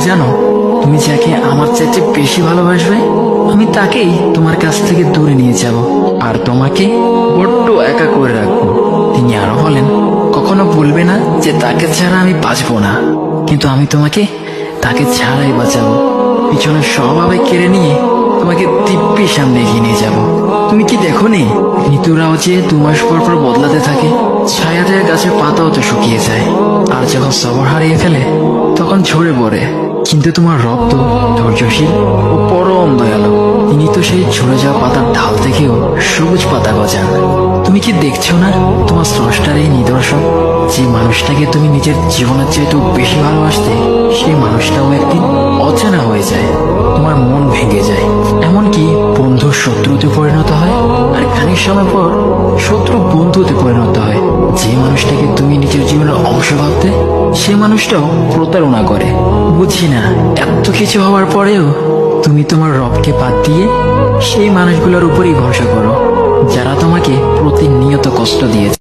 জানো, তুমি যাকে আমার চাইতে বেশি ভালোবাসবে, আমি তাকেই তোমার কাছ থেকে দূরে নিয়ে যাব আর তোমাকে বড্ড একা করে রাখবো। তিনি আরো বলেন, কখনো বলবে না যে তাকে ছাড়া আমি বাঁচবো না, কিন্তু আমি তোমাকে তাকে ছাড়াই বাঁচাবো। পিছনের স্বভাবে কেড়ে নিয়ে তোমাকে দিব্যি সামনে এগিয়ে নিয়ে যাবো। তুমি কি দেখো নি, ঋতুরাও যে 2 মাস পর পর বদলাতে থাকে, ছায়া দেওয়া গাছের পাতাও তো শুকিয়ে যায়, আর যখন সবর হারিয়ে ফেলে তখন ঝরে পড়ে। কিন্তু তোমার রব তো ধৈর্যশীল ও পরম দয়ালু। তিনি তো সেই ঝরে যাওয়া পাতার ঢাল থেকেও সবুজ পাতা গজান। তুমি কি দেখছো না, তোমার স্রষ্টার এই নিদর্শন, যে মানুষটাকে তুমি নিজের জীবনের চাইতেও বেশি ভালোবাসতে, সেই মানুষটাও একদিন অচেনা হয়ে যায়, তোমার মন ভেঙে যায়, এমনকি বন্ধু শত্রুতে পরিণত হয়, আর খানিক সময় পর শত্রু বন্ধুতে পরিণত হয়। যে মানুষটাকে তুমি নিজের জীবনের অংশ ভাবতে, সে মানুষটাও প্রতারণা করে। বুঝি না, এত কিছু হওয়ার পরেও তুমি তোমার রবকে বাদ দিয়ে সেই মানুষগুলোর উপরই ভরসা করো, যারা তোমাকে প্রতিনিয়ত কষ্ট দিয়েছে।